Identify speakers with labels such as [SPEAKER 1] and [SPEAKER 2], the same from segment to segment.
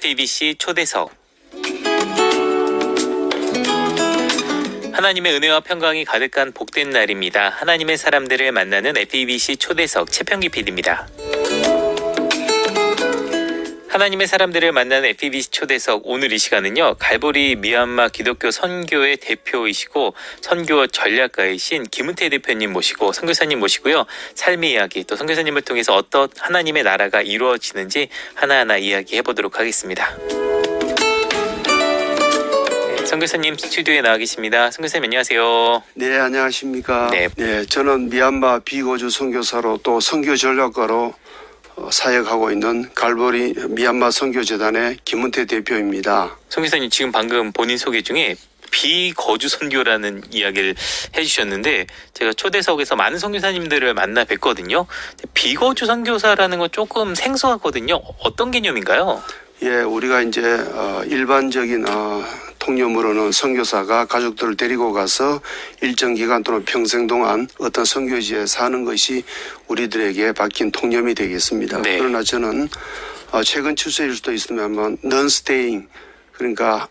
[SPEAKER 1] FEBC 초대석. 하나님의 은혜와 평강이 가득한 복된 날입니다. 하나님의 사람들을 만나는 FEBC 초대석 최평기 PD입니다. 하나님의 사람들을 만나는 FEBC 초대석, 오늘 이 시간은요, 갈보리 미얀마 기독교 선교의 대표이시고 선교 전략가이신 김은태 대표님 모시고 선교사님 모시고요, 삶의 이야기, 또 선교사님을 통해서 어떤 하나님의 나라가 이루어지는지 하나하나 이야기해 보도록 하겠습니다. 선교사님 스튜디오에 나와 계십니다. 선교사님 안녕하세요.
[SPEAKER 2] 네, 안녕하십니까.
[SPEAKER 1] 네.
[SPEAKER 2] 저는 미얀마 비거주 선교사로 또 선교 전략가로 사역하고 있는 갈보리 미얀마 선교재단의 김은태 대표입니다.
[SPEAKER 1] 선교사님 지금 방금 본인 소개 중에 비거주 선교라는 이야기를 해주셨는데, 제가 초대석에서 많은 선교사님들을 만나 뵀거든요. 비거주 선교사라는 건 조금 생소하거든요. 어떤 개념인가요?
[SPEAKER 2] 예, 우리가 이제 일반적인 통념으로는 선교사가 가족들을 데리고 가서 일정 기간 또는 평생 동안 어떤 선교지에 사는 것이 우리들에게 박힌 통념이 되겠습니다.
[SPEAKER 1] 네.
[SPEAKER 2] 그러나 저는 최근 추세일 수도 있습니다만 non-staying, 그러니까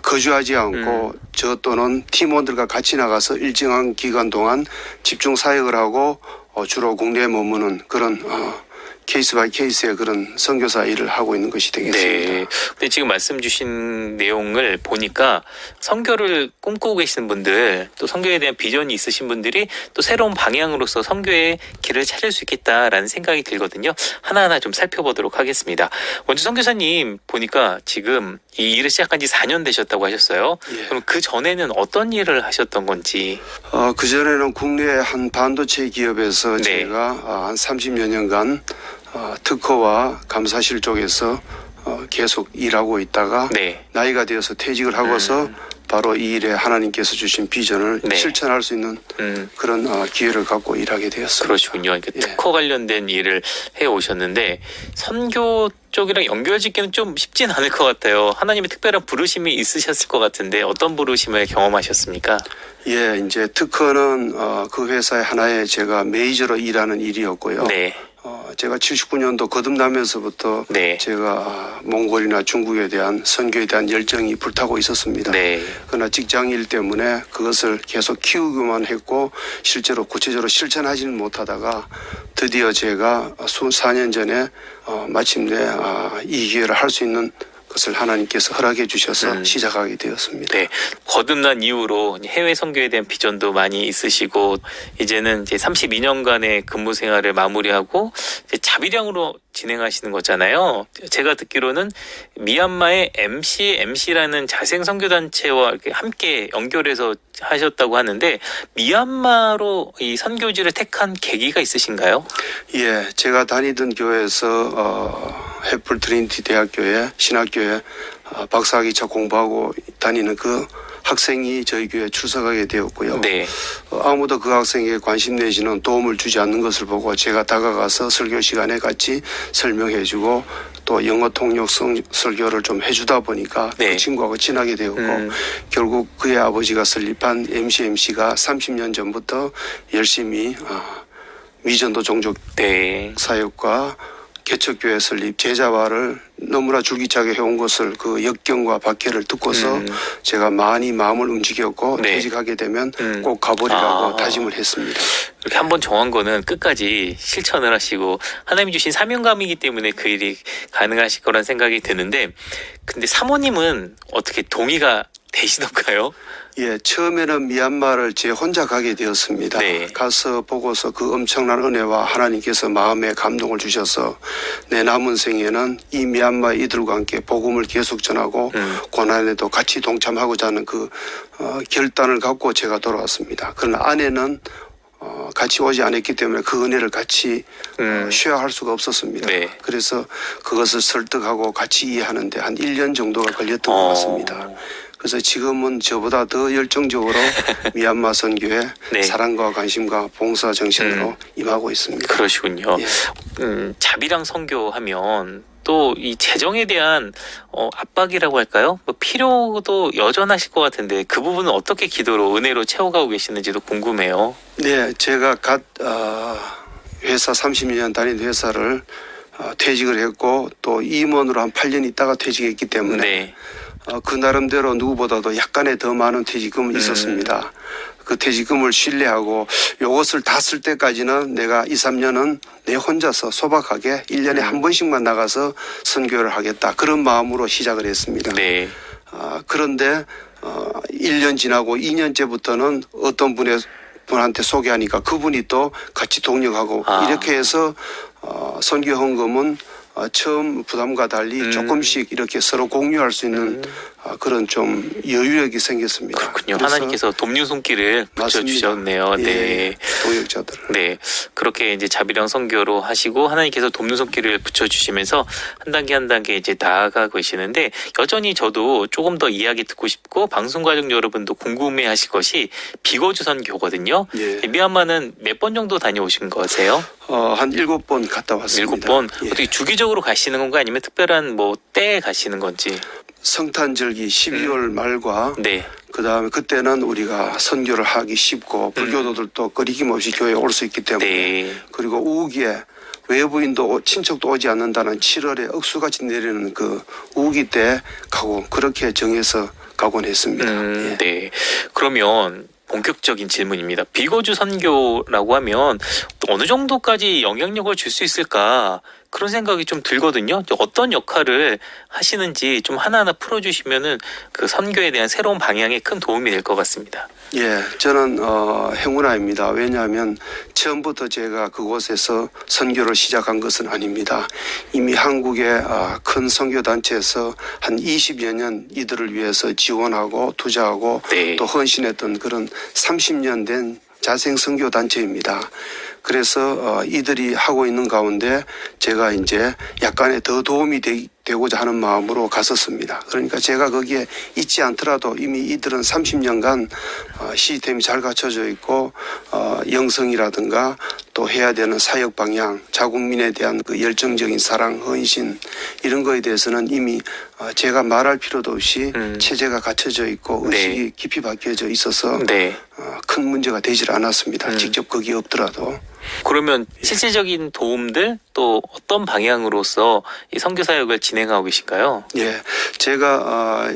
[SPEAKER 2] 거주하지 않고 저 또는 팀원들과 같이 나가서 일정한 기간 동안 집중 사역을 하고 주로 국내에 머무는 그런 케이스 바이 케이스의 그런 선교사 일을 하고 있는 것이 되겠습니다.
[SPEAKER 1] 네. 근데 지금 말씀 주신 내용을 보니까 선교를 꿈꾸고 계시는 분들, 또 선교에 대한 비전이 있으신 분들이 또 새로운 방향으로서 선교의 길을 찾을 수 있겠다라는 생각이 들거든요. 하나하나 좀 살펴보도록 하겠습니다. 먼저 선교사님 보니까 지금 이 일을 시작한 지 4년 되셨다고 하셨어요.
[SPEAKER 2] 예.
[SPEAKER 1] 그럼 그 전에는 어떤 일을 하셨던 건지?
[SPEAKER 2] 그 전에는 국내의 한 반도체 기업에서
[SPEAKER 1] 네.
[SPEAKER 2] 제가 한 30여 년간 특허와 감사실 쪽에서 계속 일하고 있다가
[SPEAKER 1] 네.
[SPEAKER 2] 나이가 되어서 퇴직을 하고서 바로 이 일에 하나님께서 주신 비전을
[SPEAKER 1] 네.
[SPEAKER 2] 실천할 수 있는 그런 기회를 갖고 일하게 되었습니다.
[SPEAKER 1] 그러시군요. 그러니까
[SPEAKER 2] 예.
[SPEAKER 1] 특허 관련된 일을 해 오셨는데 선교 쪽이랑 연결짓기는 좀 쉽진 않을 것 같아요. 하나님의 특별한 부르심이 있으셨을 것 같은데 어떤 부르심을 경험하셨습니까?
[SPEAKER 2] 예, 이제 특허는 그 회사의 하나의 제가 메이저로 일하는 일이었고요.
[SPEAKER 1] 네.
[SPEAKER 2] 제가 79년도 거듭나면서부터
[SPEAKER 1] 네.
[SPEAKER 2] 제가 몽골이나 중국에 대한 선교에 대한 열정이 불타고 있었습니다.
[SPEAKER 1] 네.
[SPEAKER 2] 그러나 직장일 때문에 그것을 계속 키우기만 했고 실제로 구체적으로 실천하지는 못하다가 드디어 제가 4년 전에 마침내 이 기회를 할 수 있는 것을 하나님께서 허락해 주셔서 시작하게 되었습니다.
[SPEAKER 1] 네. 거듭난 이후로 해외 선교에 대한 비전도 많이 있으시고, 이제는 이제 32년간의 근무 생활을 마무리하고 이제 자비량으로 진행하시는 거잖아요. 제가 듣기로는 미얀마의 MC라는 자생 선교 단체와 이렇게 함께 연결해서 하셨다고 하는데, 미얀마로 이 선교지를 택한 계기가 있으신가요?
[SPEAKER 2] 예, 제가 다니던 교회에서 해플 트리니티 대학교에 신학교에 박사학위차 공부하고 다니는 그 학생이 저희 교회에 출석하게 되었고요.
[SPEAKER 1] 네.
[SPEAKER 2] 아무도 그 학생에게 관심 내지는 도움을 주지 않는 것을 보고 제가 다가가서 설교 시간에 같이 설명해주고 또 영어 통역 설교를 좀 해주다 보니까
[SPEAKER 1] 네.
[SPEAKER 2] 그 친구하고 친하게 되었고 결국 그의 아버지가 설립한 MC가 30년 전부터 열심히 미전도 종족
[SPEAKER 1] 네.
[SPEAKER 2] 사역과 개척교회 설립, 제자화를 너무나 줄기차게 해온 것을 그 역경과 박해를 듣고서 제가 많이 마음을 움직였고
[SPEAKER 1] 네.
[SPEAKER 2] 퇴직하게 되면 꼭 가버리라고 다짐을 했습니다.
[SPEAKER 1] 이렇게 한번 정한 거는 끝까지 실천을 하시고 하나님이 주신 사명감이기 때문에 그 일이 가능하실 거란 생각이 드는데, 근데 사모님은 어떻게 동의가 되시던가요?
[SPEAKER 2] 예, 처음에는 미얀마를 제 혼자 가게 되었습니다.
[SPEAKER 1] 네.
[SPEAKER 2] 가서 보고서 그 엄청난 은혜와 하나님께서 마음에 감동을 주셔서 내 남은 생에는 이 미얀마 이들과 함께 복음을 계속 전하고 고난에도 같이 동참하고자 하는 그 결단을 갖고 제가 돌아왔습니다. 그러나 아내는 같이 오지 않았기 때문에 그 은혜를 같이 쉐어할 수가 없었습니다.
[SPEAKER 1] 네.
[SPEAKER 2] 그래서 그것을 설득하고 같이 이해하는데 한 1년 정도가 걸렸던 것 같습니다. 그래서 지금은 저보다 더 열정적으로 미얀마 선교에
[SPEAKER 1] 네.
[SPEAKER 2] 사랑과 관심과 봉사 정신으로 임하고 있습니다.
[SPEAKER 1] 그러시군요.
[SPEAKER 2] 예.
[SPEAKER 1] 자비랑 선교하면 또 이 재정에 대한 압박이라고 할까요? 뭐 필요도 여전하실 것 같은데 그 부분은 어떻게 기도로 은혜로 채워가고 계시는지도 궁금해요.
[SPEAKER 2] 네, 제가 회사 30년 다닌 회사를 퇴직을 했고 또 임원으로 한 8년 있다가 퇴직했기 때문에
[SPEAKER 1] 네.
[SPEAKER 2] 그 나름대로 누구보다도 약간의 더 많은 퇴직금이 있었습니다. 그 퇴직금을 신뢰하고 요것을 다 쓸 때까지는 내가 2, 3년은 내 혼자서 소박하게 1년에 한 번씩만 나가서 선교를 하겠다. 그런 마음으로 시작을 했습니다.
[SPEAKER 1] 네.
[SPEAKER 2] 그런데 1년 지나고 2년째부터는 어떤 분한테 소개하니까 그분이 또 같이 동력하고 이렇게 해서 선교 헌금은 처음 부담과 달리 조금씩 이렇게 서로 공유할 수 있는 그런 좀 여유력이 생겼습니다.
[SPEAKER 1] 그렇군요. 하나님께서 돕는 손길을 붙여주셨네요. 네.
[SPEAKER 2] 예, 동역자들.
[SPEAKER 1] 네. 그렇게 이제 자비령 선교로 하시고 하나님께서 돕는 손길을 붙여주시면서 한 단계 한 단계 이제 나아가고 계시는데 여전히 저도 조금 더 이야기 듣고 싶고 방송 가족 여러분도 궁금해 하실 것이 비거주 선교거든요.
[SPEAKER 2] 예.
[SPEAKER 1] 미얀마는 몇 번 정도 다녀오신 거세요?
[SPEAKER 2] 한 7번 갔다 왔습니다.
[SPEAKER 1] 7번?
[SPEAKER 2] 예.
[SPEAKER 1] 어떻게 주기적으로 가시는 건가 아니면 특별한 뭐 때에 가시는 건지?
[SPEAKER 2] 성탄절기 12월 말과
[SPEAKER 1] 네.
[SPEAKER 2] 그다음에 그때는 우리가 선교를 하기 쉽고 불교도들도 꺼리김없이 교회에 올 수 있기 때문에
[SPEAKER 1] 네.
[SPEAKER 2] 그리고 우기에 외부인도 친척도 오지 않는다는 7월에 억수같이 내리는 그 우기 때 가고 그렇게 정해서 가곤 했습니다. 예.
[SPEAKER 1] 네. 그러면 본격적인 질문입니다. 비거주 선교라고 하면 어느 정도까지 영향력을 줄 수 있을까 그런 생각이 좀 들거든요. 어떤 역할을 하시는지 좀 하나하나 풀어주시면은 그 선교에 대한 새로운 방향에 큰 도움이 될 것 같습니다.
[SPEAKER 2] 예, 저는 행운아입니다. 왜냐하면 처음부터 제가 그곳에서 선교를 시작한 것은 아닙니다. 이미 한국의 큰 선교 단체에서 한 20여 년 이들을 위해서 지원하고 투자하고
[SPEAKER 1] 네.
[SPEAKER 2] 또 헌신했던 그런 30년 된 자생 선교 단체입니다. 그래서 이들이 하고 있는 가운데 제가 이제 약간의 더 도움이 되고자 하는 마음으로 갔었습니다. 그러니까 제가 거기에 있지 않더라도 이미 이들은 30년간 시스템이 잘 갖춰져 있고 영성이라든가 또 해야 되는 사역 방향, 자국민에 대한 그 열정적인 사랑, 헌신 이런 거에 대해서는 이미 제가 말할 필요도 없이 체제가 갖춰져 있고 의식이
[SPEAKER 1] 네.
[SPEAKER 2] 깊이 박혀져 있어서
[SPEAKER 1] 네.
[SPEAKER 2] 큰 문제가 되질 않았습니다. 직접 거기 없더라도.
[SPEAKER 1] 그러면 실질적인 도움들 또 어떤 방향으로서 이 선교 사역을 진행하고 계신가요?
[SPEAKER 2] 예, 제가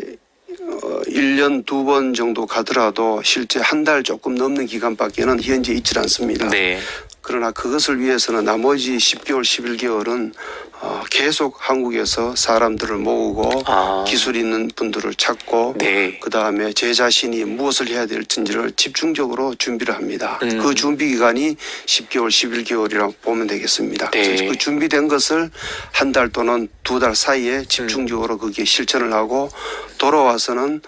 [SPEAKER 2] 1년 2번 정도 가더라도 실제 한 달 조금 넘는 기간밖에는 현재 있질 않습니다.
[SPEAKER 1] 네.
[SPEAKER 2] 그러나 그것을 위해서는 나머지 10개월, 11개월은 계속 한국에서 사람들을 모으고 기술 있는 분들을 찾고
[SPEAKER 1] 네.
[SPEAKER 2] 그다음에 제 자신이 무엇을 해야 될지를 집중적으로 준비를 합니다. 그 준비 기간이 10개월, 11개월이라고 보면 되겠습니다.
[SPEAKER 1] 네.
[SPEAKER 2] 그래서 그 준비된 것을 한 달 또는 2달 사이에 집중적으로 거기에 실천을 하고 돌아와서는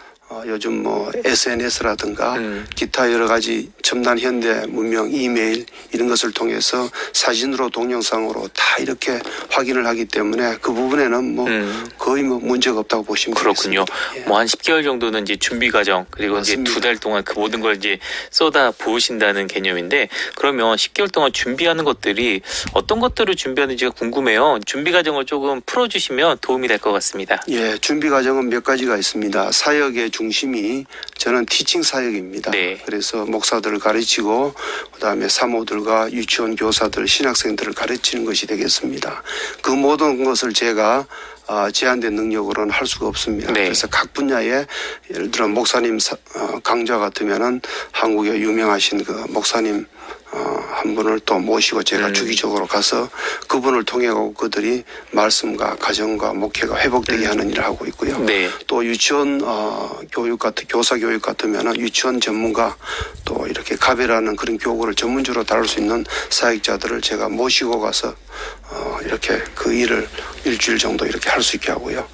[SPEAKER 2] 요즘 뭐 SNS라든가 기타 여러 가지 첨단 현대 문명, 이메일 이런 것을 통해서 사진으로 동영상으로 다 이렇게 확인을 하기 때문에 그 부분에는 뭐 거의 뭐 문제가 없다고 보시면
[SPEAKER 1] 그렇군요.
[SPEAKER 2] 되겠습니다. 예.
[SPEAKER 1] 뭐 한 10개월 정도는 이제 준비 과정 그리고
[SPEAKER 2] 맞습니다.
[SPEAKER 1] 이제 2달 동안 그 모든 걸 이제 쏟아 부으신다는 개념인데 그러면 10개월 동안 준비하는 것들이 어떤 것들을 준비하는지가 궁금해요. 준비 과정을 조금 풀어주시면 도움이 될 것 같습니다.
[SPEAKER 2] 예, 준비 과정은 몇 가지가 있습니다. 사역의 중심이 저는 티칭 사역입니다.
[SPEAKER 1] 네.
[SPEAKER 2] 그래서 목사들을 가르치고 그다음에 사모들과 유치원 교사들, 신학생들을 가르치는 것이 되겠습니다. 그 모든 것을 제가 제한된 능력으로는 할 수가 없습니다.
[SPEAKER 1] 네.
[SPEAKER 2] 그래서 각 분야에 예를 들어 목사님 강좌 같으면은 한국에 유명하신 그 목사님 한 분을 또 모시고 제가 주기적으로 가서 그분을 통해 그들이 말씀과 가정과 목회가 회복되게 하는 일을 하고 있고요.
[SPEAKER 1] 네.
[SPEAKER 2] 또 유치원 교사 교육 같으면은 유치원 전문가 또 이렇게 가베라는 그런 교구를 전문적으로 다룰 수 있는 사역자들을 제가 모시고 가서 이렇게 그 일을 일주일 정도 이렇게 할 수 있게 하고요.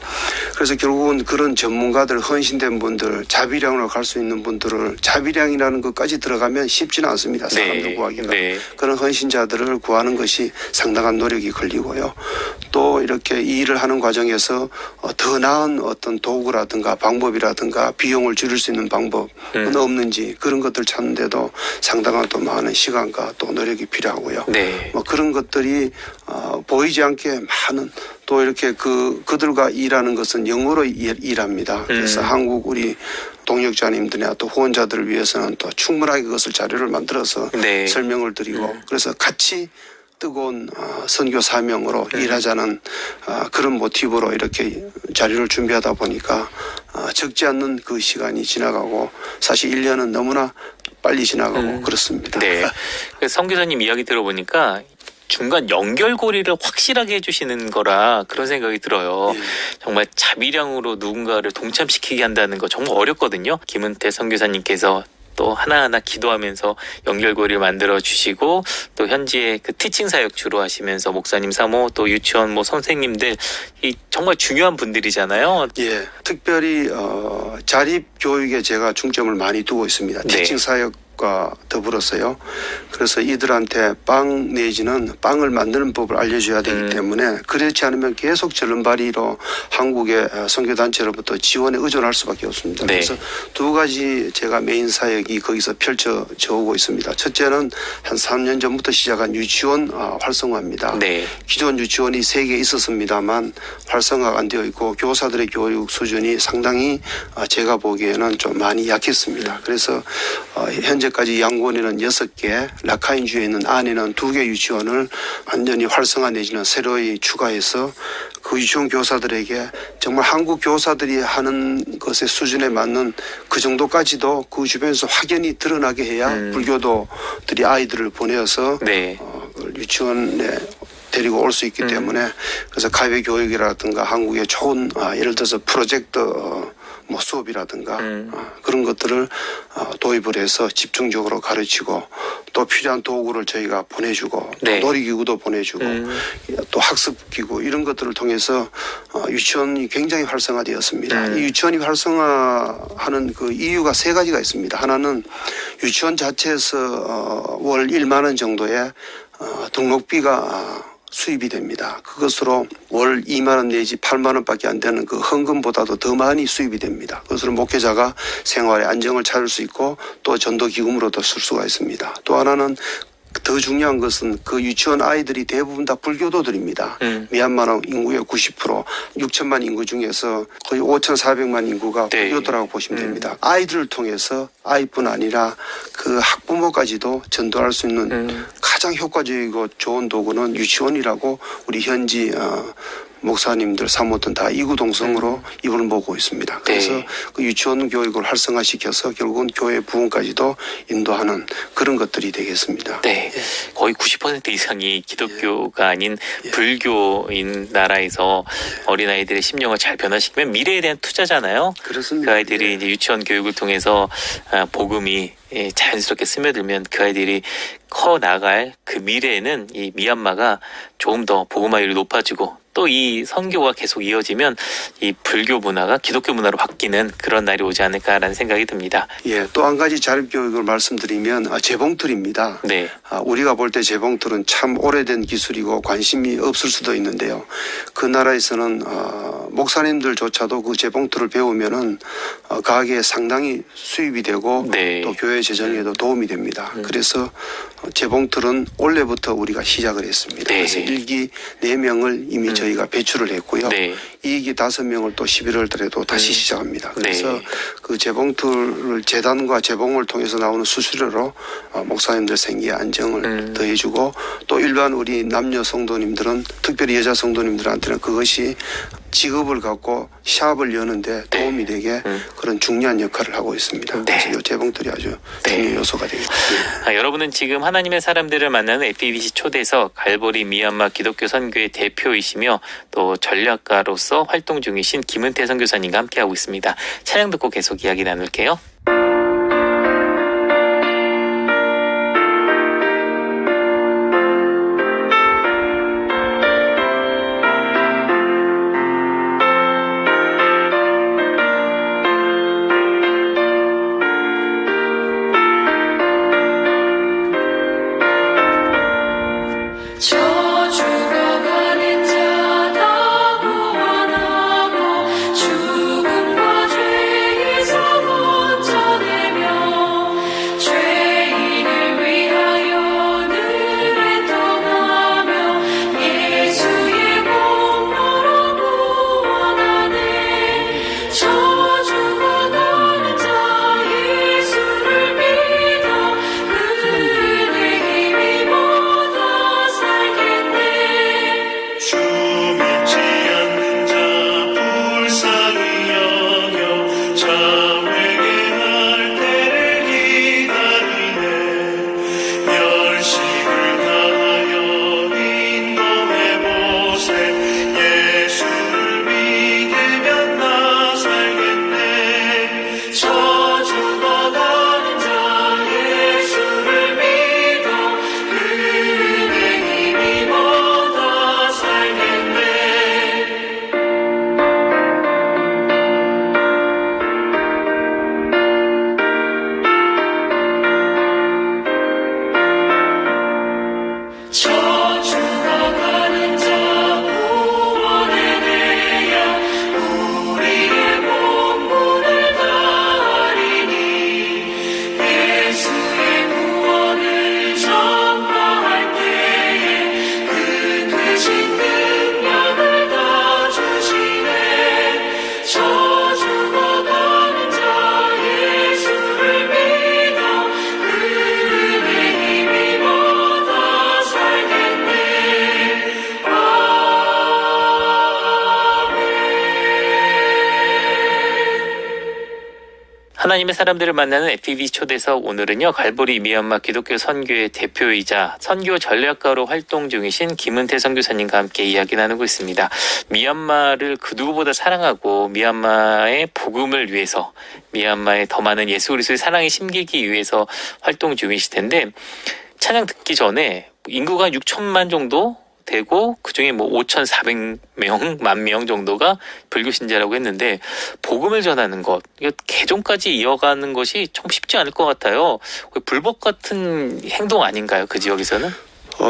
[SPEAKER 2] 그래서 결국은 그런 전문가들, 헌신된 분들, 자비량으로 갈 수 있는 분들을 자비량이라는 것까지 들어가면 쉽지는 않습니다. 사람들 구하기가.
[SPEAKER 1] 네.
[SPEAKER 2] 그런 헌신자들을 구하는 것이 상당한 노력이 걸리고요. 또 이렇게 이 일을 하는 과정에서 더 나은 어떤 도구라든가 방법이라든가 비용을 줄일 수 있는 방법은 없는지 그런 것들 찾는데도 상당한 또 많은 시간과 또 노력이 필요하고요.
[SPEAKER 1] 네.
[SPEAKER 2] 뭐 그런 것들이 보이지 않게 많은 또 이렇게 그들과 일하는 것은 영어로 일합니다. 그래서 한국 우리 동역자님들이나 또 후원자들을 위해서는 또 충분하게 그것을 자료를 만들어서
[SPEAKER 1] 네.
[SPEAKER 2] 설명을 드리고 그래서 같이 뜨거운 선교 사명으로 일하자는 그런 모티브로 이렇게 자료를 준비하다 보니까 적지 않는 그 시간이 지나가고 사실 1년은 너무나 빨리 지나가고 그렇습니다.
[SPEAKER 1] 네. 그래서 선교사님 이야기 들어보니까 중간 연결고리를 확실하게 해주시는 거라 그런 생각이 들어요.
[SPEAKER 2] 예.
[SPEAKER 1] 정말 자비량으로 누군가를 동참시키게 한다는 거 정말 어렵거든요. 김은태 선교사님께서 또 하나하나 기도하면서 연결고리를 만들어 주시고 또 현지에 그 티칭 사역 주로 하시면서 목사님 사모 또 유치원 뭐 선생님들 이 정말 중요한 분들이잖아요.
[SPEAKER 2] 예, 특별히 자립 교육에 제가 중점을 많이 두고 있습니다.
[SPEAKER 1] 네.
[SPEAKER 2] 티칭 사역과 더불어서요. 그래서 이들한테 빵 내지는 빵을 만드는 법을 알려줘야 되기 때문에 그렇지 않으면 계속 절름발이로 한국의 선교단체로부터 지원에 의존할 수밖에 없습니다.
[SPEAKER 1] 네.
[SPEAKER 2] 그래서 두 가지 제가 메인 사역이 거기서 펼쳐져 오고 있습니다. 첫째는 한 3년 전부터 시작한 유치원 활성화입니다.
[SPEAKER 1] 네.
[SPEAKER 2] 기존 유치원이 3개 있었습니다만 활성화가 안 되어 있고 교사들의 교육 수준이 상당히 제가 보기에는 좀 많이 약했습니다. 그래서 현재까지 양곤에는 6개, 라카인주에 있는 안에는 2개 유치원을 완전히 활성화 내지는 새로이 추가해서 그 유치원 교사들에게 정말 한국 교사들이 하는 것의 수준에 맞는 그 정도까지도 그 주변에서 확연히 드러나게 해야 불교도들이 아이들을 보내어서
[SPEAKER 1] 네.
[SPEAKER 2] 유치원에 데리고 올 수 있기 때문에 그래서 가외 교육이라든가 한국의 좋은 예를 들어서 프로젝트 뭐 수업이라든가 그런 것들을 도입을 해서 집중적으로 가르치고 또 필요한 도구를 저희가 보내주고
[SPEAKER 1] 네.
[SPEAKER 2] 또 놀이기구도 보내주고 또 학습기구 이런 것들을 통해서 유치원이 굉장히 활성화되었습니다. 이 유치원이 활성화하는 그 이유가 3가지가 있습니다. 하나는 유치원 자체에서 월 1만 원 정도의 등록비가 수입이 됩니다. 그것으로 월 2만 원 내지 8만 원밖에 안 되는 그 헌금보다도 더 많이 수입이 됩니다. 그것으로 목회자가 생활의 안정을 찾을 수 있고 또 전도 기금으로도 쓸 수가 있습니다. 또 하나는 더 중요한 것은 그 유치원 아이들이 대부분 다 불교도들입니다. 미얀마 인구의 90%, 6천만 인구 중에서 거의 5,400만 인구가
[SPEAKER 1] 네.
[SPEAKER 2] 불교도라고 보시면 됩니다. 아이들을 통해서 아이뿐 아니라 그 학부모까지도 전도할 수 있는 가장 효과적이고 좋은 도구는 유치원이라고 우리 현지 목사님들, 사모들 다 이구동성으로 입을 모으고 있습니다. 그래서
[SPEAKER 1] 네.
[SPEAKER 2] 그 유치원 교육을 활성화시켜서 결국은 교회 부흥까지도 인도하는 그런 것들이 되겠습니다.
[SPEAKER 1] 네. 거의 90% 이상이 기독교가 아닌 불교인 나라에서 어린아이들의 심령을 잘 변화시키면 미래에 대한 투자잖아요.
[SPEAKER 2] 그렇습니다.
[SPEAKER 1] 그 아이들이 이제 유치원 교육을 통해서 복음이 자연스럽게 스며들면 그 아이들이 커 나갈 그 미래에는 이 미얀마가 조금 더 복음화율이 높아지고 또 이 선교가 계속 이어지면 이 불교 문화가 기독교 문화로 바뀌는 그런 날이 오지 않을까라는 생각이 듭니다.
[SPEAKER 2] 예, 또 한 가지 자립교육을 말씀드리면 재봉틀입니다.
[SPEAKER 1] 네.
[SPEAKER 2] 우리가 볼 때 재봉틀은 참 오래된 기술이고 관심이 없을 수도 있는데요. 그 나라에서는 목사님들조차도 그 재봉틀을 배우면은 가게에 상당히 수입이 되고
[SPEAKER 1] 네.
[SPEAKER 2] 또 교회 재정에도 도움이 됩니다. 그래서 재봉틀은 올해부터 우리가 시작을 했습니다.
[SPEAKER 1] 네.
[SPEAKER 2] 그래서 1기 4명을 이미 저희가 배출을 했고요.
[SPEAKER 1] 네.
[SPEAKER 2] 2기 5명을 또 11월 달에도 다시 시작합니다. 그래서
[SPEAKER 1] 네.
[SPEAKER 2] 그 재봉틀을 재단과 재봉을 통해서 나오는 수수료로 목사님들 생계에 안정을 더해주고 또 일반 우리 남녀 성도님들은 특별히 여자 성도님들한테는 그것이 직업을 갖고 샵을 여는데 도움이 되게 그런 중요한 역할을 하고 있습니다. 그래서 이 재봉틀이 아주 중요한 요소가 되겠습니다.
[SPEAKER 1] 여러분은 지금 하나님의 사람들을 만나는 FEBC 초대석 갈보리 미얀마 기독교 선교의 대표이시며 또 전략가로서 활동 중이신 김은태 선교사님과 함께하고 있습니다. 찬양 듣고 계속 이야기 나눌게요.
[SPEAKER 3] 저 죽어가는 자 다 구원하고 죽음과 죄에서 먼저
[SPEAKER 1] 하나님의 사람들을 만나는 FPV 초대석, 오늘은요 갈보리 미얀마 기독교 선교회 대표이자 선교 전략가로 활동 중이신 김은태 선교사님과 함께 이야기 나누고 있습니다. 미얀마를 그 누구보다 사랑하고 미얀마의 복음을 위해서, 미얀마에 더 많은 예수 그리스도의 사랑이 심기기 위해서 활동 중이실 텐데, 찬양 듣기 전에 인구가 6천만 정도 되고 그중에 뭐 5,400명, 10,000명 정도가 불교 신자라고 했는데, 복음을 전하는 것, 이거 개종까지 이어가는 것이 참 쉽지 않을 것 같아요. 불법 같은 행동 아닌가요, 그 지역에서는?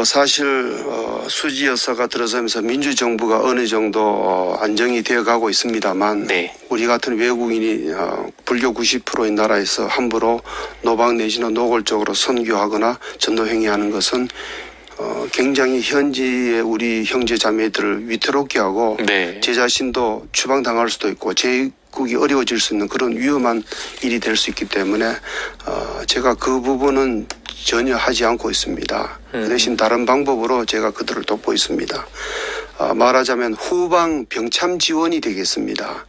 [SPEAKER 2] 사실 수지 여사가 들어서면서 민주정부가 어느 정도 안정이 되어가고 있습니다만,
[SPEAKER 1] 네.
[SPEAKER 2] 우리 같은 외국인이 불교 90%의 나라에서 함부로 노방 내지는 노골적으로 선교하거나 전도행위하는 것은 굉장히 현지의 우리 형제 자매들을 위태롭게 하고,
[SPEAKER 1] 네.
[SPEAKER 2] 제 자신도 추방당할 수도 있고 제국이 어려워질 수 있는 그런 위험한 일이 될 수 있기 때문에 제가 그 부분은 전혀 하지 않고 있습니다. 그 대신 다른 방법으로 제가 그들을 돕고 있습니다. 말하자면 후방 병참 지원이 되겠습니다.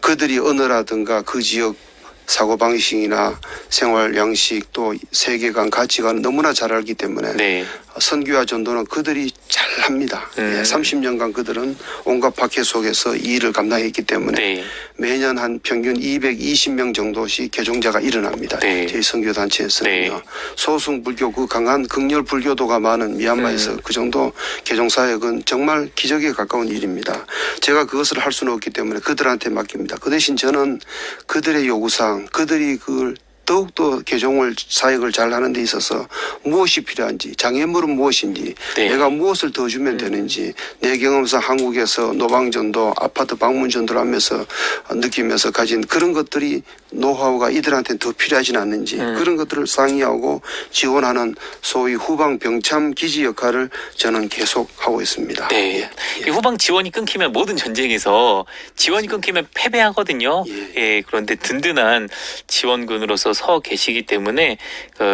[SPEAKER 2] 그들이 언어라든가 그 지역 사고방식이나 생활 양식 또 세계관 가치관을 너무나 잘 알기 때문에
[SPEAKER 1] 네.
[SPEAKER 2] 선교와 전도는 그들이 잘합니다. 30년간 그들은 온갖 박해 속에서 이 일을 감당했기 때문에
[SPEAKER 1] 네.
[SPEAKER 2] 매년 한 평균 220명 정도씩 개종자가 일어납니다.
[SPEAKER 1] 네.
[SPEAKER 2] 저희 선교단체에서는요.
[SPEAKER 1] 네.
[SPEAKER 2] 소승 불교, 그 강한 극렬 불교도가 많은 미얀마에서 그 정도 개종 사역은 정말 기적에 가까운 일입니다. 제가 그것을 할 수는 없기 때문에 그들한테 맡깁니다. 그 대신 저는 그들의 요구사항, 그들이 그걸 더욱더 개종을 사역을 잘 하는 데 있어서 무엇이 필요한지, 장애물은 무엇인지,
[SPEAKER 1] 네.
[SPEAKER 2] 내가 무엇을 더 주면 되는지, 내 경험상 한국에서 노방전도, 아파트 방문전도를 하면서 느끼면서 가진 그런 것들이 노하우가 이들한테는 더 필요하진 않는지, 그런 것들을 상의하고 지원하는 소위 후방 병참 기지 역할을 저는 계속 하고 있습니다.
[SPEAKER 1] 네. 이 후방 지원이 끊기면 모든 전쟁에서 지원이 끊기면 패배하거든요. 예, 그런데 든든한 지원군으로서 서 계시기 때문에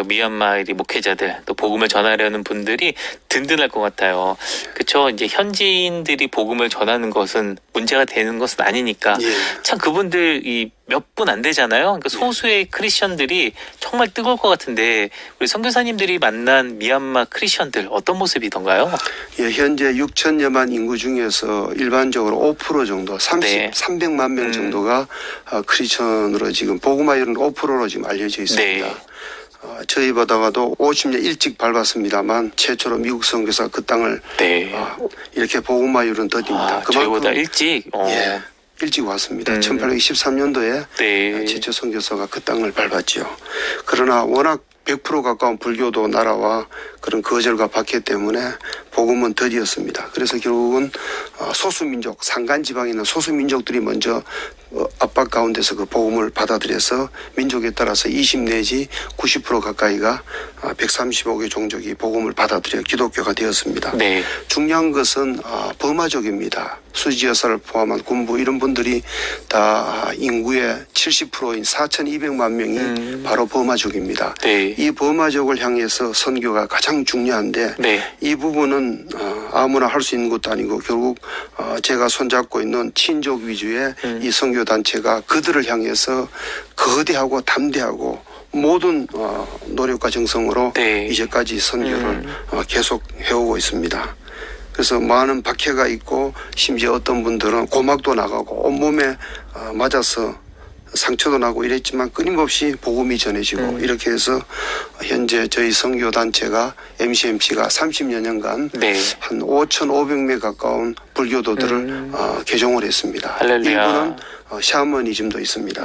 [SPEAKER 1] 미얀마의 목회자들, 또 복음을 전하려는 분들이 든든할 것 같아요. 그렇죠. 이제 현지인들이 복음을 전하는 것은 문제가 되는 것은 아니니까.
[SPEAKER 2] 예.
[SPEAKER 1] 참 그분들이 몇 분 안 되잖아요. 그러니까 소수의 크리스천들이 정말 뜨거울 것 같은데, 우리 선교사님들이 만난 미얀마 크리스천들 어떤 모습이던가요?
[SPEAKER 2] 예, 현재 6천여만 인구 중에서 일반적으로 5% 정도,
[SPEAKER 1] 네.
[SPEAKER 2] 300만 명 정도가 크리스천으로 지금 복음화율은 5%로 지금 알려져 있습니다.
[SPEAKER 1] 네.
[SPEAKER 2] 저희보다가도 50년 일찍 밟았습니다만 최초로 미국 선교사가 그 땅을
[SPEAKER 1] 네.
[SPEAKER 2] 이렇게 복음화율은 더딥니다.
[SPEAKER 1] 저희보다 일찍.
[SPEAKER 2] 예, 일찍 왔습니다. 1823년도에
[SPEAKER 1] 네.
[SPEAKER 2] 최초 선교사가 그 땅을 밟았죠. 그러나 워낙 100% 가까운 불교도 나라와 그런 거절과 박해 때문에 복음은 더디었습니다. 그래서 결국은 소수민족, 산간지방에 있는 소수민족들이 먼저 압박 가운데서 그 복음을 받아들여서 민족에 따라서 20 내지 90% 가까이가 135개 종족이 복음을 받아들여 기독교가 되었습니다.
[SPEAKER 1] 네.
[SPEAKER 2] 중요한 것은 버마족입니다. 수지 여사를 포함한 군부 이런 분들이 다 인구의 70%인 4,200만 명이 바로 버마족입니다.
[SPEAKER 1] 네.
[SPEAKER 2] 이 버마족을 향해서 선교가 가장 중요한데
[SPEAKER 1] 네.
[SPEAKER 2] 이 부분은 아무나 할 수 있는 것도 아니고 결국 제가 손잡고 있는 친족 위주의 이 선교 단체가 그들을 향해서 거대하고 담대하고 모든 노력과 정성으로
[SPEAKER 1] 네.
[SPEAKER 2] 이제까지 선교를 계속 해오고 있습니다. 그래서 많은 박해가 있고 심지어 어떤 분들은 고막도 나가고 온몸에 맞아서 상처도 나고 이랬지만 끊임없이 복음이 전해지고 이렇게 해서 현재 저희 선교 단체가 MCMC가 30여 년간
[SPEAKER 1] 네.
[SPEAKER 2] 한 5,500명 가까운 불교도들을 개종을 했습니다.
[SPEAKER 1] 할렐루야.
[SPEAKER 2] 일부는 샤머니즘도 있습니다.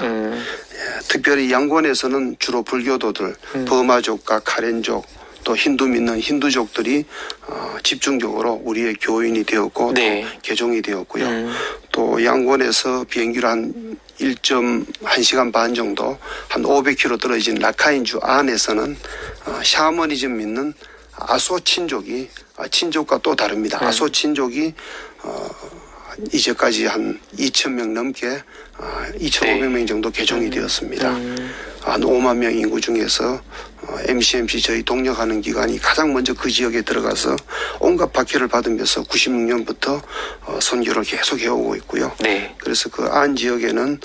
[SPEAKER 2] 특별히 양곤에서는 주로 불교도들, 버마족과 카렌족, 또 힌두 믿는 힌두족들이 집중적으로 우리의 교인이 되었고
[SPEAKER 1] 네.
[SPEAKER 2] 또 개종이 되었고요. 또 양곤에서 비행기로 한 1.1시간 반 정도 한 500km 떨어진 라카인주 안에서는 샤머니즘 믿는 아소 친족이 친족과 또 다릅니다. 아소 친족이 이제까지 한 2,000명 넘게 2,500명 정도 개종이 되었습니다. 한 5만 명 인구 중에서 MCMC 저희 동력하는 기관이 가장 먼저 그 지역에 들어가서 온갖 박해를 받으면서 96년부터 선교를 계속 해오고 있고요.
[SPEAKER 1] 네.
[SPEAKER 2] 그래서 그 안 지역에는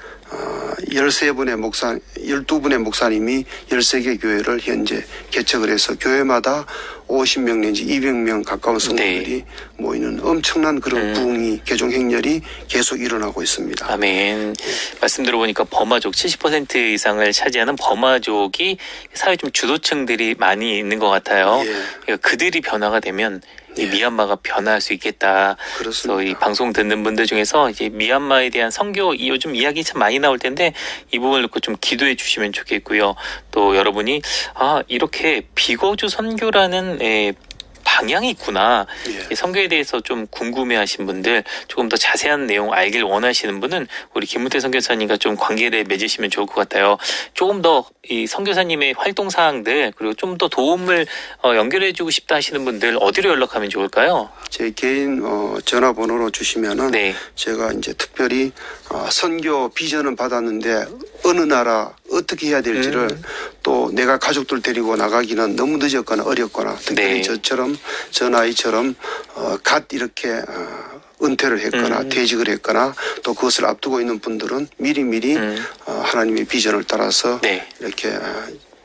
[SPEAKER 2] 13분의 12분의 목사님이 13개 교회를 현재 개척을 해서 교회마다 50명 내지 200명 가까운 성도들이 모이는 엄청난 그런 부흥이 개종 행렬이 계속 일어나고 있습니다.
[SPEAKER 1] 아멘. 말씀 들어보니까 버마족 70% 이상을 차지하는 버마족이 사회 좀 주도층들이 많이 있는 것 같아요.
[SPEAKER 2] 예.
[SPEAKER 1] 그러니까 그들이 변화가 되면 이 미얀마가 변화할 수 있겠다.
[SPEAKER 2] 그렇습니다.
[SPEAKER 1] 그래서 이 방송 듣는 분들 중에서 이제 미얀마에 대한 선교 요즘 이야기 참 많이 나올 텐데 이 부분을 놓고 좀 기도해 주시면 좋겠고요. 또 여러분이 이렇게 비거주 선교라는 방향이 있구나.
[SPEAKER 2] 예.
[SPEAKER 1] 이 선교에 대해서 좀 궁금해하신 분들, 조금 더 자세한 내용 알길 원하시는 분은 우리 김문태 선교사님과 좀 관계를 맺으시면 좋을 것 같아요. 조금 더 이 선교사님의 활동 사항들 그리고 좀 더 도움을 연결해주고 싶다 하시는 분들 어디로 연락하면 좋을까요?
[SPEAKER 2] 제 개인 전화번호로 주시면은
[SPEAKER 1] 네.
[SPEAKER 2] 제가 이제 특별히 선교 비전은 받았는데 어느 나라 어떻게 해야 될지를 또 내가 가족들 데리고 나가기는 너무 늦었거나 어렵거나 특별히
[SPEAKER 1] 네.
[SPEAKER 2] 저처럼 저 나이처럼 갓 이렇게 은퇴를 했거나 퇴직을 했거나 또 그것을 앞두고 있는 분들은 미리미리 하나님의 비전을 따라서
[SPEAKER 1] 네.
[SPEAKER 2] 이렇게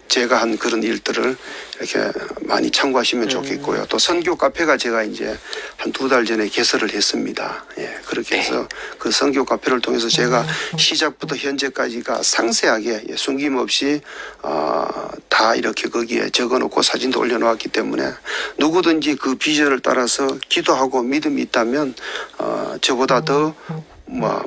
[SPEAKER 2] 제가 한 그런 일들을 이렇게 많이 참고하시면 좋겠고요. 또 선교 카페가 제가 이제 한 2달 전에 개설을 했습니다. 예, 그렇게 해서 그 선교 카페를 통해서 제가 시작부터 현재까지가 상세하게 숨김없이 다 이렇게 거기에 적어놓고 사진도 올려놓았기 때문에 누구든지 그 비전을 따라서 기도하고 믿음이 있다면 저보다 더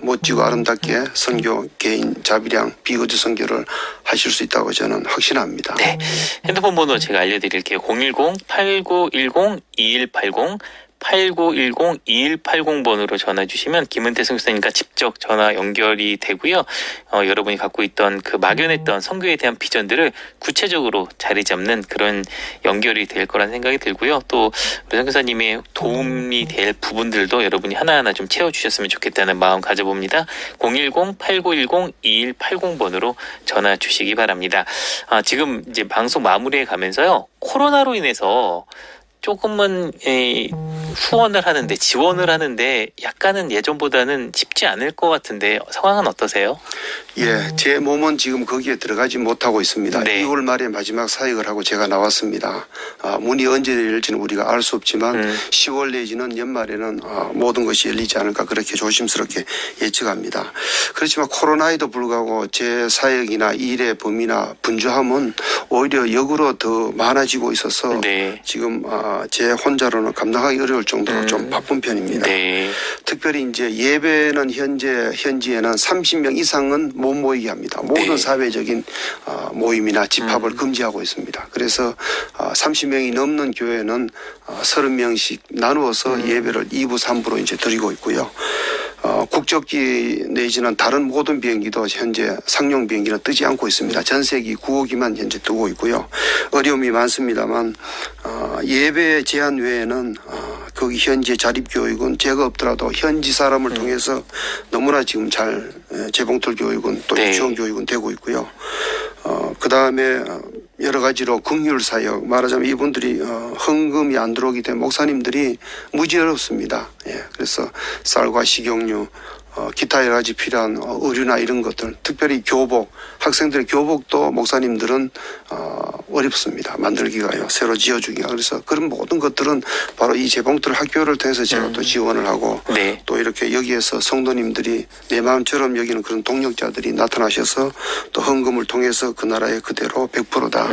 [SPEAKER 2] 멋지고 아름답게 선교 개인 자비량 비거주 선교를 하실 수 있다고 저는 확신합니다.
[SPEAKER 1] 네. 핸드폰 번호 제가 알려드릴게요. 010-8910-2180 8910-2180번으로 전화 주시면 김은태 선교사님과 직접 전화 연결이 되고요. 여러분이 갖고 있던 그 막연했던 선교에 대한 비전들을 구체적으로 자리 잡는 그런 연결이 될 거란 생각이 들고요. 또 우리 선교사님의 도움이 될 부분들도 여러분이 하나하나 좀 채워주셨으면 좋겠다는 마음 가져봅니다. 010-8910-2180번으로 전화 주시기 바랍니다. 지금 이제 방송 마무리해 가면서요. 코로나로 인해서 조금은 후원을 하는데 지원을 하는데 약간은 예전보다는 쉽지 않을 것 같은데 상황은 어떠세요?
[SPEAKER 2] 예, 제 몸은 지금 거기에 들어가지 못하고 있습니다.
[SPEAKER 1] 네.
[SPEAKER 2] 2월 말에 마지막 사역을 하고 제가 나왔습니다. 문이 언제 열릴지는 우리가 알 수 없지만 10월 내지는 연말에는 모든 것이 열리지 않을까 그렇게 조심스럽게 예측합니다. 그렇지만 코로나에도 불구하고 제 사역이나 일의 범위나 분주함은 오히려 역으로 더 많아지고 있어서
[SPEAKER 1] 네.
[SPEAKER 2] 지금 제 혼자로는 감당하기 어려울 정도로 좀 바쁜 편입니다.
[SPEAKER 1] 네.
[SPEAKER 2] 특별히 이제 예배는 현지에는 30명 이상은 못 모이게 합니다. 모든
[SPEAKER 1] 네.
[SPEAKER 2] 사회적인 모임이나 집합을 금지하고 있습니다. 그래서 30명이 넘는 교회는 30명씩 나누어서 예배를 2부, 3부로 이제 드리고 있고요. 국적기 내지는 다른 모든 비행기도 현재 상용 비행기는 뜨지 않고 있습니다. 전세기 9호기만 현재 뜨고 있고요. 어려움이 많습니다만 예배 제한 외에는 거기 현지 자립교육은 제가 없더라도 현지 사람을 통해서 너무나 지금 잘 재봉틀 교육은 또
[SPEAKER 1] 네.
[SPEAKER 2] 유치원 교육은 되고 있고요. 그 다음에 여러 가지로 긍휼 사역 말하자면 이분들이 헌금이 안 들어오기 때문에 목사님들이 무지 어렵습니다. 예, 그래서 쌀과 식용유 기타 여러 가지 필요한 의류나 이런 것들 특별히 교복 학생들의 교복도 목사님들은 어렵습니다. 만들기가요. 새로 지어주기가. 그래서 그런 모든 것들은 바로 이 재봉틀 학교를 통해서 제가 또 지원을 하고
[SPEAKER 1] 네.
[SPEAKER 2] 또 이렇게 여기에서 성도님들이 내 마음처럼 여기는 그런 동력자들이 나타나셔서 또 헌금을 통해서 그 나라에 그대로 100%다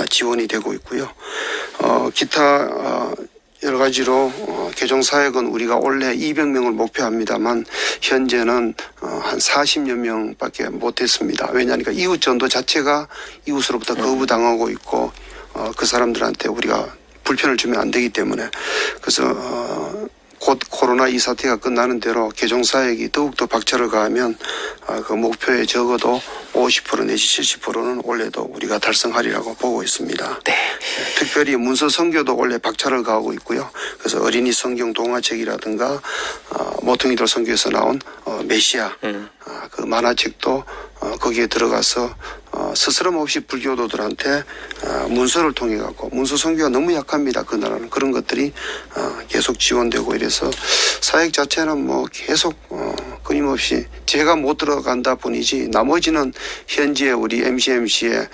[SPEAKER 2] 지원이 되고 있고요. 기타 여러 가지로 개종 사역은 우리가 올해 200명을 목표합니다만 현재는 한 40여 명밖에 못했습니다. 왜냐하니까 이웃 전도 자체가 이웃으로부터 거부당하고 있고 그 사람들한테 우리가 불편을 주면 안 되기 때문에 그래서 곧 코로나 이 사태가 끝나는 대로 개종 사역이 더욱더 박차를 가하면 그 목표에 적어도 50% 내지 70%는 올해도 우리가 달성하리라고 보고 있습니다.
[SPEAKER 1] 네.
[SPEAKER 2] 특별히 문서 선교도 원래 박차를 가하고 있고요. 그래서 어린이 성경 동화책이라든가 모퉁이돌 선교에서 나온 메시아 그 만화책도 거기에 들어가서 스스럼 없이 불교도들한테 문서를 통해 갖고 문서 선교가 너무 약합니다. 그 나라는 그런 것들이 계속 지원되고 이래서 사역 자체는 뭐 계속 끊임없이 끊임없이 제가 못 들어간다 뿐이지 나머지는 현재 우리 MCMC의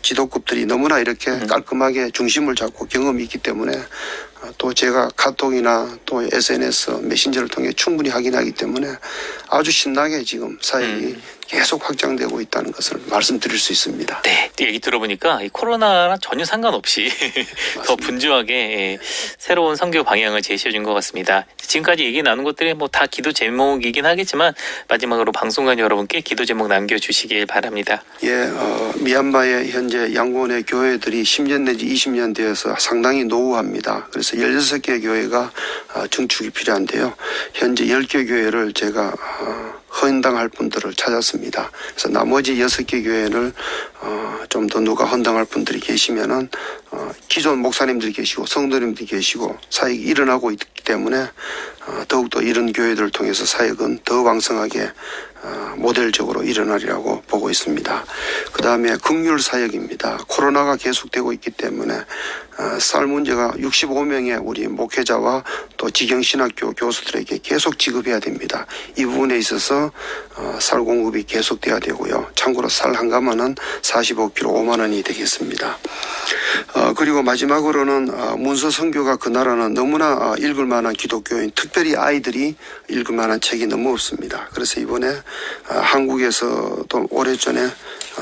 [SPEAKER 2] 지도급들이 너무나 이렇게 깔끔하게 중심을 잡고 경험이 있기 때문에 또 제가 카톡이나 또 SNS 메신저를 통해 충분히 확인하기 때문에 아주 신나게 지금 사역이 계속 확장되고 있다는 것을 말씀드릴 수 있습니다.
[SPEAKER 1] 네, 얘기 들어보니까 이 코로나랑 전혀 상관없이 더 분주하게 새로운 선교 방향을 제시해 준 것 같습니다. 지금까지 얘기 나눈 것들이 뭐 다 기도 제목이긴 하겠지만 마지막으로 방송관 여러분께 기도 제목 남겨주시길 바랍니다.
[SPEAKER 2] 예, 미얀마의 현재 양곤의 교회들이 10년 내지 20년 되어서 상당히 노후합니다. 그래서 16개 교회가 증축이 필요한데요. 현재 10개 교회를 제가 헌당할 분들을 찾았습니다. 그래서 나머지 6개 교회를 좀 더 누가 헌당할 분들이 계시면은 기존 목사님들이 계시고 성도님들이 계시고 사역이 일어나고 있기 때문에 더욱더 이런 교회들을 통해서 사역은 더 왕성하게 모델적으로 일어나리라고 보고 있습니다. 그 다음에 긍휼 사역입니다. 코로나가 계속되고 있기 때문에 쌀 문제가 65명의 우리 목회자와 또 지경신학교 교수들에게 계속 지급해야 됩니다. 이 부분에 있어서 쌀 공급이 계속돼야 되고요. 참고로 쌀 한 가마는 45kg 5만 원이 되겠습니다. 그리고 마지막으로는 문서 선교가 그 나라는 너무나 읽을 만한 기독교인 특별히 아이들이 읽을 만한 책이 너무 없습니다. 그래서 이번에 한국에서도 오래전에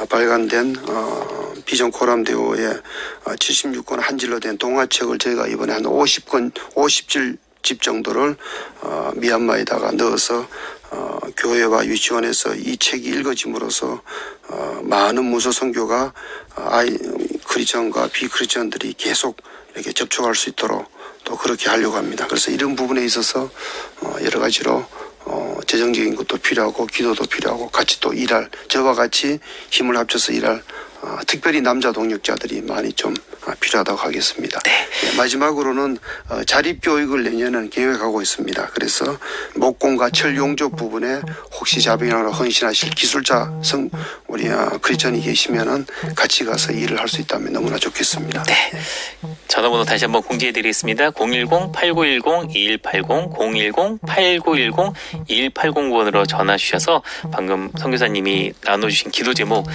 [SPEAKER 2] 발간된 비전 코람데오의 76권 한질로 된 동화책을 저희가 이번에 한 50집 정도를 미얀마에다가 넣어서 교회와 유치원에서 이 책이 읽어짐으로써 많은 문서 선교가 크리스천과 비크리스천들이 계속 이렇게 접촉할 수 있도록 또 그렇게 하려고 합니다. 그래서 이런 부분에 있어서 여러 가지로 재정적인 것도 필요하고 기도도 필요하고 같이 또 일할 저와 같이 힘을 합쳐서 일할 특별히 남자 동력자들이 많이 좀 필요하다고 하겠습니다.
[SPEAKER 1] 네.
[SPEAKER 2] 마지막으로는 자립교육을 내년은 계획하고 있습니다. 그래서 목공과 철 용접 부분에 혹시 자비나로 헌신하실 기술자 우리 크리스천이 계시면은 같이 가서 일을 할 수 있다면 너무나 좋겠습니다.
[SPEAKER 1] 네. 전화번호 다시 한번 공지해드리겠습니다. 010-8910-2180, 010-8910-2180번으로 전화 주셔서 방금 선교사님이 나눠주신 기도 제목,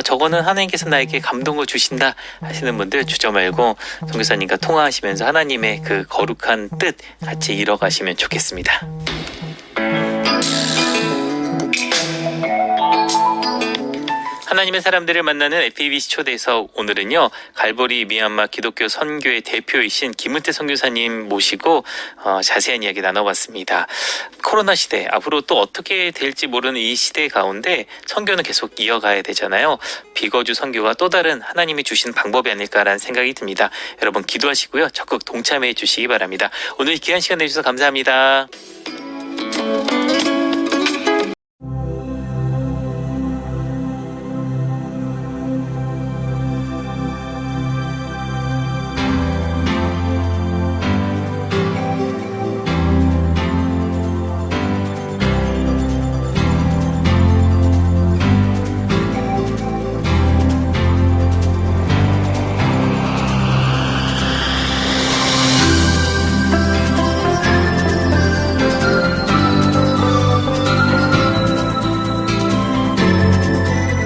[SPEAKER 1] 저거는 하나님께서 나에게 감동을 주신다 하시는 분들 주저 말고 선교사님과 통화하시면서 하나님의 그 거룩한 뜻 같이 이뤄가시면 좋겠습니다. 하나님의 사람들을 만나는 FEBC 초대석, 오늘은요 갈보리 미얀마 기독교 선교의 대표이신 김은태 선교사님 모시고 자세한 이야기 나눠봤습니다. 코로나 시대, 앞으로 또 어떻게 될지 모르는 이 시대 가운데 선교는 계속 이어가야 되잖아요. 비거주 선교가 또 다른 하나님이 주신 방법이 아닐까라는 생각이 듭니다. 여러분 기도하시고요 적극 동참해 주시기 바랍니다. 오늘 귀한 시간 내주셔서 감사합니다.